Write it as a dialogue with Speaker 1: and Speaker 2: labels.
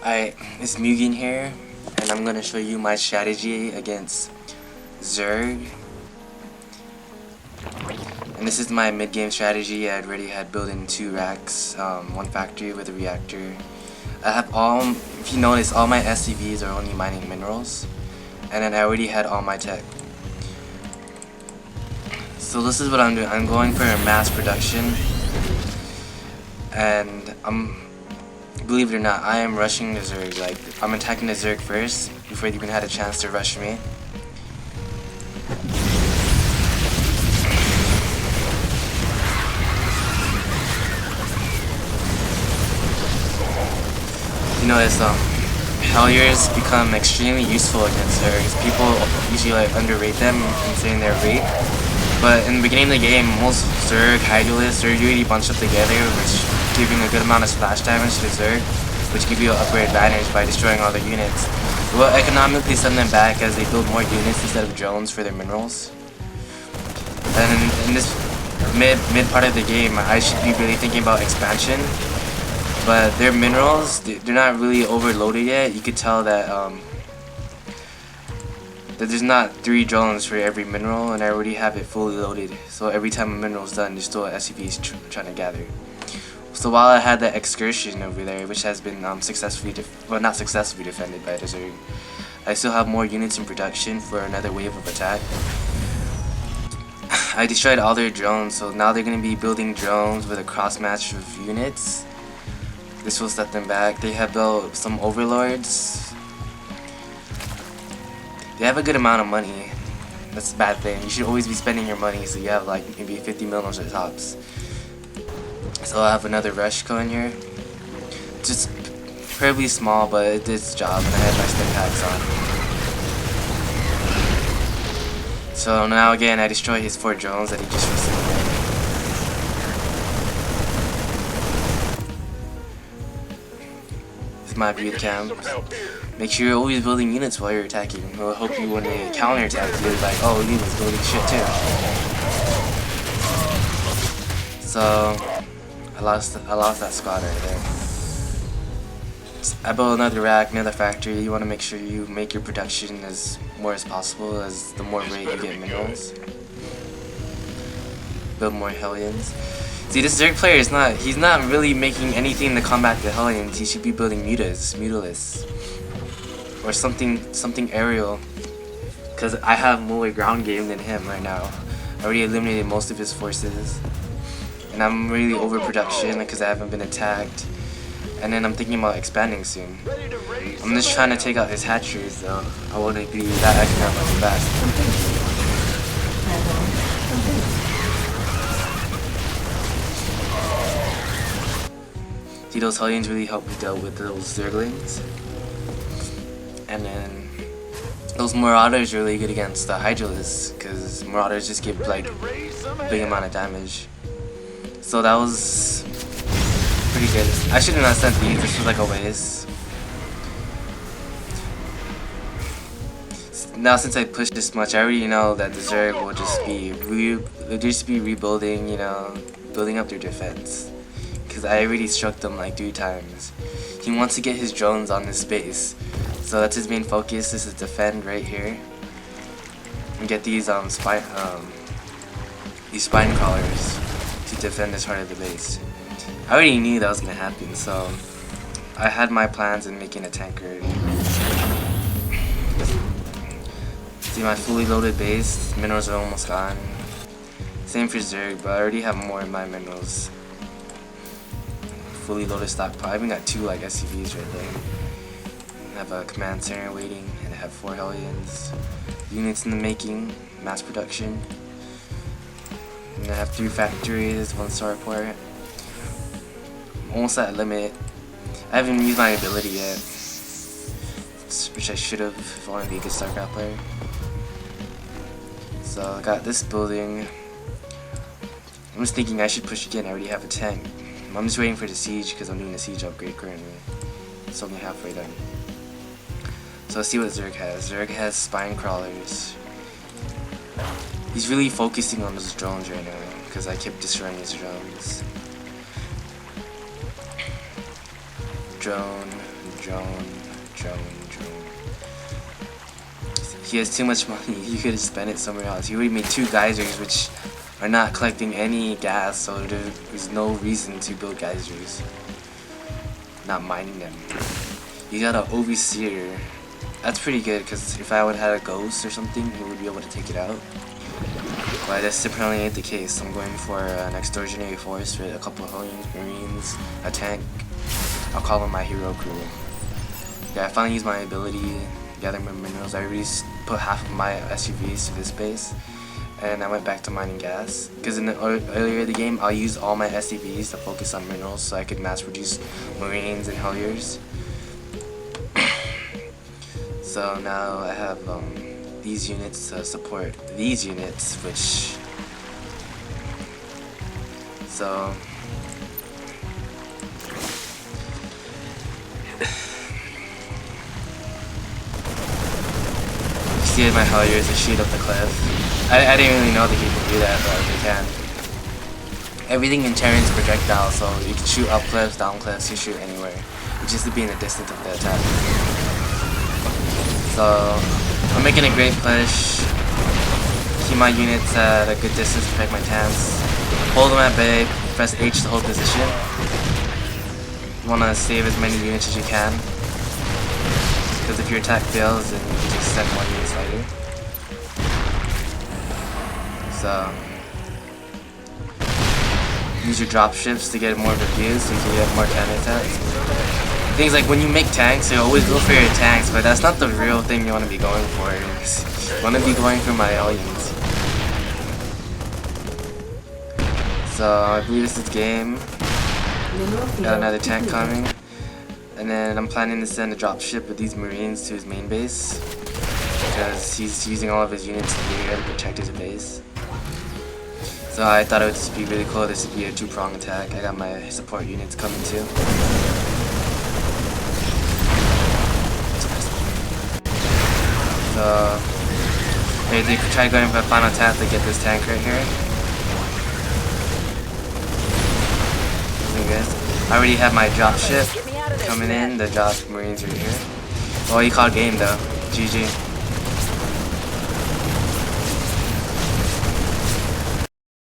Speaker 1: It's Mugen here, and I'm gonna show you my strategy against Zerg. And this is my mid-game strategy. I already had built in 2 racks, 1 factory with a reactor. I have all, if you notice, all my SCVs are only mining minerals, and then I already had all my tech. So this is what I'm doing. I'm going for a mass production, and believe it or not, I am rushing the Zerg. Like, I'm attacking the Zerg first before they even had a chance to rush me. You notice, Helliers become extremely useful against Zergs. People usually like underrate them considering their rate. But in the beginning of the game, most Zerg Hydralisks are usually bunched up together, which giving a good amount of splash damage to the Zerg, which give you an upper advantage by destroying all the units. It will economically send them back as they build more units instead of drones for their minerals. And in this mid part of the game, I should be really thinking about expansion. But their minerals, they're not really overloaded yet. You could tell that that there's not 3 drones for every mineral, and I already have it fully loaded. So every time a mineral is done, there's still SCVs trying to gather. So while I had that excursion over there, which has been successfully, not successfully defended by the Zerg, I still have more units in production for another wave of attack. I destroyed all their drones, so now they're going to be building drones with a cross match of units. This will set them back. They have built some overlords. They have a good amount of money. That's a bad thing. You should always be spending your money so you have like maybe 50 millions at tops. So I'll have another rush going here. Just probably small, but it did its job, and I had my stick packs on. So now again, I destroy his 4 drones that he just recently made. This is my build cam. Make sure you're always building units while you're attacking. It will help you when they counter attack. You're like, oh, units building shit too. So I lost that squad right there. I built another rack, another factory. You want to make sure you make your production as more as possible, as the more rate you get minerals. Build more Hellions. See, this Zerg player is he's not really making anything to combat the Hellions. He should be building mutalisks. Or something aerial. Because I have more ground game than him right now. I already eliminated most of his forces. And I'm really overproduction because I haven't been attacked. And then I'm thinking about expanding soon. I'm just trying to take out his hatcheries though. I want to be that economically fast. See, those Hellions really help me deal with those Zerglings. And then those Marauders are really good against the Hydralisks, because Marauders just give like a big amount of damage. So that was pretty good. I should have not sent these. This was like a waste. Now since I pushed this much, I already know that the Zerg will just be rebuilding, you know, building up their defense. Because I already struck them like 3 times. He wants to get his drones on this base. So that's his main focus. This is defend right here, and get these spine crawlers to defend this part of the base. I already knew that was gonna happen, so I had my plans in making a tank already. See my fully loaded base. Minerals are almost gone. Same for Zerg, but I already have more in my minerals. Fully loaded stockpile. I even got 2 like SCVs right there. I have a command center waiting, and I have 4 Hellions. Units in the making, mass production. And I have 3 factories, 1 starport. Almost at limit. I haven't used my ability yet, which I should have if I wanted to be a good StarCraft player. So I got this building. I'm just thinking I should push again. I already have a tank. I'm just waiting for the siege because I'm doing a siege upgrade currently. It's only halfway done. So let's see what Zerg has. Zerg has spine crawlers. He's really focusing on those drones right now because I kept destroying his drones. Drone, drone. He has too much money. He could have spent it somewhere else. He already made 2 geysers, which are not collecting any gas, so there's no reason to build geysers. Not mining them. You got an overseer. That's pretty good, because if I would have had a ghost or something, he would be able to take it out. But this apparently ain't the case. I'm going for an extraordinary force with a couple of marines, a tank. I'll call him my hero crew. Yeah, I finally used my ability to gather more minerals. I already put half of my SUVs to this base, and I went back to mining gas. Because in the earlier in the game, I'll use all my SUVs to focus on minerals so I could mass produce marines and helliers. So now I have these units to support these units, which so you see my helliers to shoot up the cliff. I didn't really know that you can do that, but they can. Everything in Terran is projectile, so you can shoot up cliffs, down cliffs, you shoot anywhere. You just to be in the distance of the attack. So I'm making a great push. Keep my units at a good distance to protect my tanks. Hold them at bay, press H to hold position. You want to save as many units as you can, because if your attack fails, then you can just send 1 unit later. So use your drop ships to get more reviews so you can get more cannon attacks. Things like when you make tanks, you always go for your tanks, but that's not the real thing you want to be going for. You want to be going for my aliens. So I believe this is game. Got another tank coming, and then I'm planning to send a drop ship with these marines to his main base, because he's using all of his units here to protect his base. So I thought it would just be really cool. This would be a 2-prong attack. I got my support units coming too. So maybe try going for a final tap to get this tank right here. I already have my drop ship coming in. The drop marines are here. Oh, you called game though. GG.